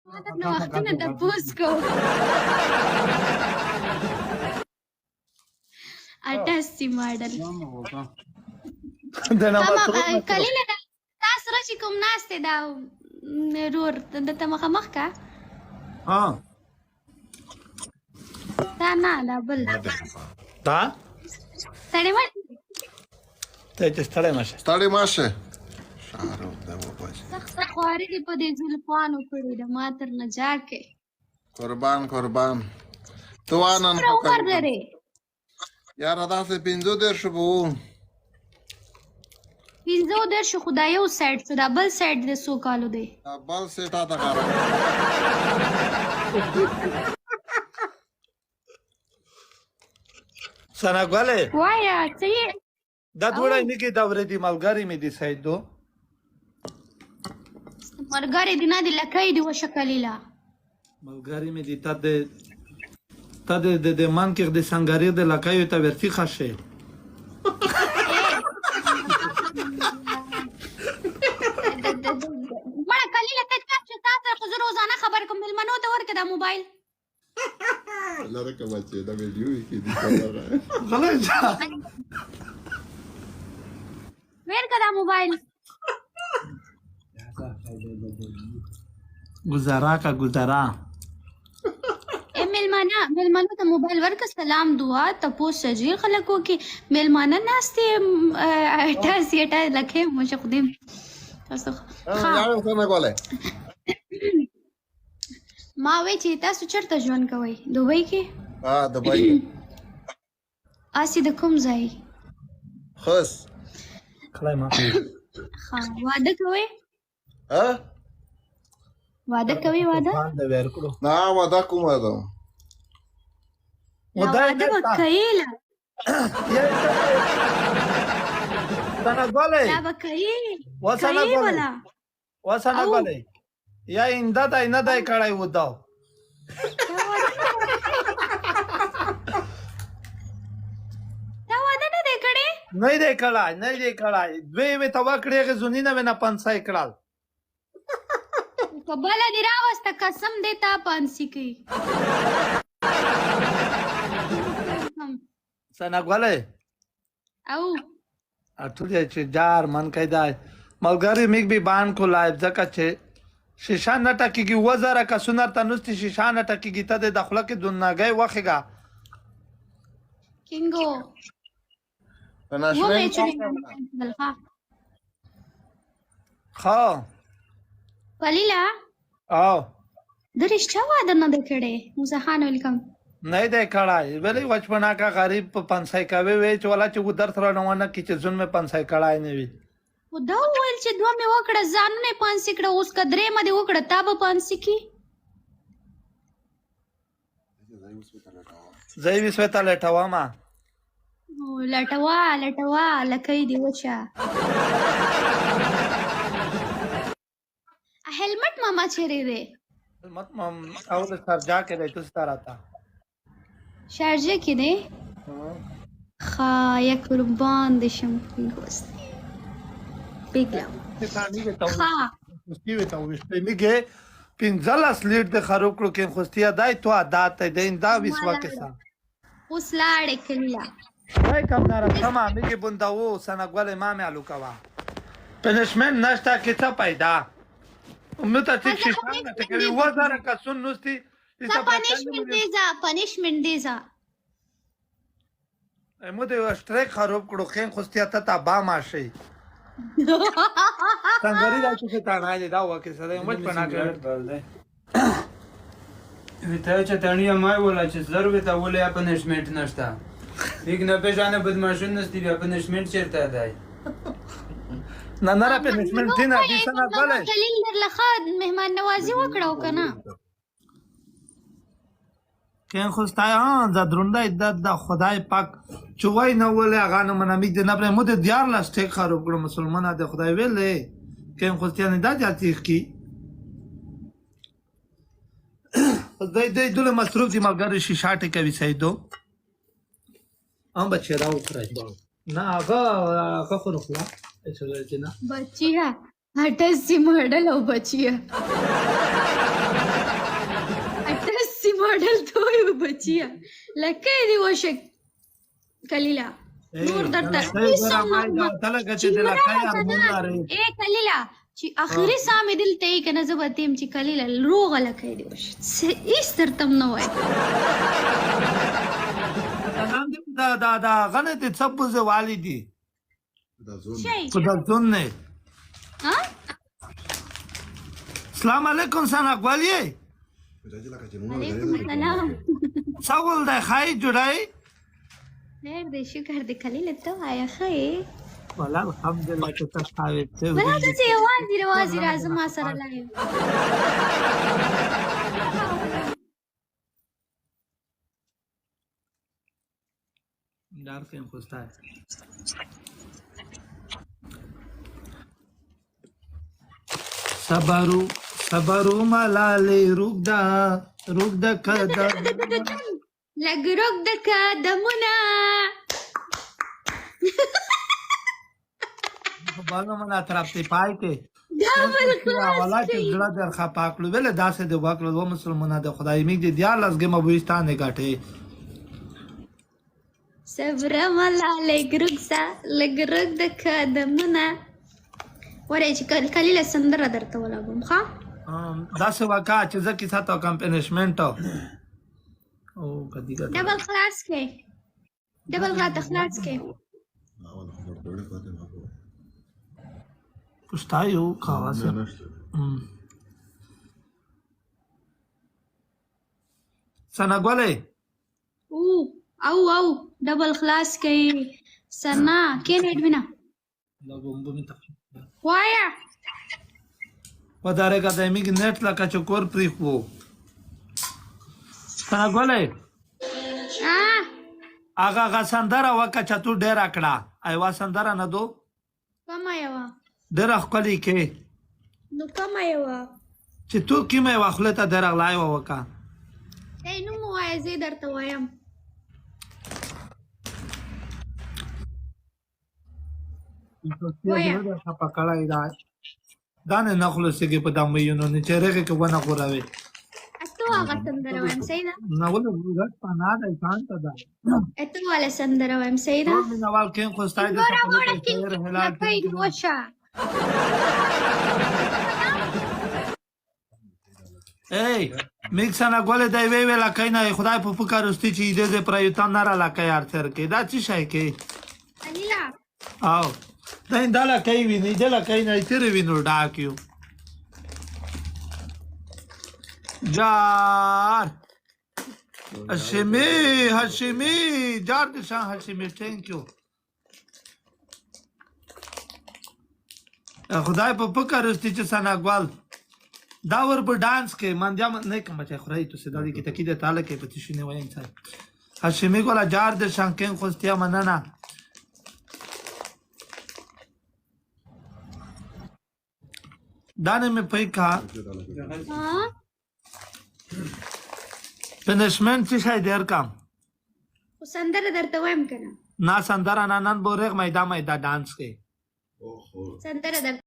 نو وختونه د پوس کو اټاسي ماډل کلیله تاسو راشي کوم ناشته دا رور د مخ کا ها دا نه دا بل تا ستړی ما ته چې ستړی ماشه شهر ده بابا سخت خواري دی په دې زلفانو کړی د ماتر نه جاکه قربان تو انن عمر لري یار داسې 15 شو بو 15 شو خدای یو سایډ شو دا بل سایډ د سو کالو دی بل سیټا تا کار سناګواله وایا څه دا ډوړای نه کې دا ورې دی ملګری مې دي سایدو مرګری دی نه دی لکای دی وشکلیلا ملګری مې دي ته د مان کې د سنگاري د لکای ته ورتی خاشه ما کلیلا ته تاسو خو روزانه خبر کوم ملمنو ته ورکه دا موبایل لاره کومه چې دا ویډیو کې دي کړه غلط ویر کدا موبایل گزارا کا گزارا ملمانو ته موبایل ورکه سلام دعا تپو سجیر خلکو کې ملمانه ناشته تاسو ته لکه مشه خدیم تاسو یاو څنګه کوله ما وی چې تاسو چرته ژوند کوئ دوبۍ کې دبي اسی د کوم ځای خاص خلای ما واده کوئ واده کوي واده باندې ورکړو نه واده کوم ده واده وکایله سناګواله دا وکایي وسناګواله یا انده دای نه دای کړای وداو دا واده نه دی کړی نه دی کړای دوی وې توا کړی غزونی نه نه 500 کړال په بل دی راوسته قسم دیتا پانسی کی سناګواله او اټولې چې جار من کیدا ملګری میګ به بان کو لایب ځکه چې شیشان نه ټکیږي وزره کا سنر تنوستي شیشان نه ټکیږي ته د داخله کې دناګي وخېګا کینګو تناشمن خا قلیلا او درشته واده نه کړي موسی خان ویلکم نه دی کړای ویلې وچپنا کا غریب په 500 کاوي وی چې ولا چې ودر تر نه ونه کی چې ځون مې 500 کړای نه وی و دا ویل چې دوه مې وکړه ځان نه 500 کړه اوس کدرې مې وکړه تا به 500 کی زئی وسوتا لټوا ما لټوا لکې دی وچا هلمٹ ماما چیرې دی مت مم او سر جا کے رہتے ستاراتا شارجه کې دی خا یا قربان دې شم ګوست پیګلا ها خوستي وته وشته میګه پینځلاس لیټ د خروب کړو کې خوستیا دای تو عادت دی دا وسوا کې سا اوس لاړې کلیلا وای کوم نار سما میګه بنداو سنګول ما مې الو کوا پنشمنت نشتا کې څه پیدا امته ټیک شي څنګه ته کوي وزره کا سن نوستي پنیشمنت دیزا مو دې اشتراک خراب کړو خین خوستیا ته با ماشي څنګه دا چې ته نه دا وکه سره موږ پنا کړل ویته چې تانیا ما ولا چې ضروري ته ولې پنیشمنت نشته یک نه پېژانه بدمعشون نستی بیا پنیشمنت چیرته دی نه نه پنیشمنت نه دي څنګه غلې دلیل لرلخه مهمان نوازی وکړو کنه کین خوستای ځا درونده د خدای پاک چوي نه ولې هغه نه منامي د نه پر مو د دیار لاستیک خراب کړو مسلمانه د خدای ویلې کین خوستیان دا جاتیخ کی دای دله مصروف دي مګر شیشاټه کوي سیدو ام بچی راو خرج نه هغه خو نخلا بچیا هټه سی ماډل او بچیا بچیا لکه دی وشک کلیلا نور درته اے کلیلا چې اخري سامې دلته یې کنه زه به تیم چې کلیلا روغه لکه دی وشک هیڅ درته نه وای دا غنه ته څپوزه والی دي شي په دلتون نه ها السلام علیکم سنا غوالیه علیکم السلام څاول د خای جوړای خیر دې شکر دې کلیلا ته آیا خیر والله الحمدلله چې تاسو ته بلا ته چې وازي راځه ما سره لایو دار کې خوستا صبرو ملاله روک د کدا لګ روک د قدمونه باندې منا طرف ته پای کې ډبل والا چې زړه درخه پاکلو ول داسې د واکلو و مسلمانانه د خدای میګ دي دیار لږه مبوستانه غټه صبر ملا لګ روک د قدمونه ورې چې کلیله سندره درته ولګم ښا داسې واکا چې ځکه ساتو کمپنیشمنت او کدی ډبل خلاص کې ډبل غا خلاص کې پښتایو خاصه سنګولې او ډبل خلاص کې سنا کې نیډ وینا لګوم به تک وایا وداره کا دایمي کې نت لا کا چکور پری خو سنګولې هغه سندره وکه چې تو ډیر اکړه ایوا سندره نه دو کما یوا ډیر خپلې کې نو کما یوا چې تو کیمه واخله ته درغلای وکا ای نو مو وای زه درته وایم دانه نخلص کې په دمه یو نه چیرې کې ونه خوراوي اتو هغه سندره وایم سیدا نو ول ورځ پانا ده ځان ته ده اتو والا سندره وایم سیدا نوال کې خو ستای د ای میکسانا ګول دی وی ویلا کینا خدای په فکر واستي چې دې پرایوتان نه را لکه یار تر کې دا چی شای کې انیلا او دا انداله کوي ویني دلا کینا تیر وینو ډاکیو جار هاشمی جار د شاه هاشمی ثانک یو خدای په فکر واستي چې سنا ګول دا ور په ډانس کې مانځه نه کوم چې خورای ته سدا دي کې تکیده تعالی کې پتی شنه وای انسان هاشمی ګولا جار د شانکن خوستیا مننه دانه مې پې کا ها پنشمنت چې شای ډیر کم سندره درته وایم کنه نا سندره نن بورغ میدا ډانس کې سندره درته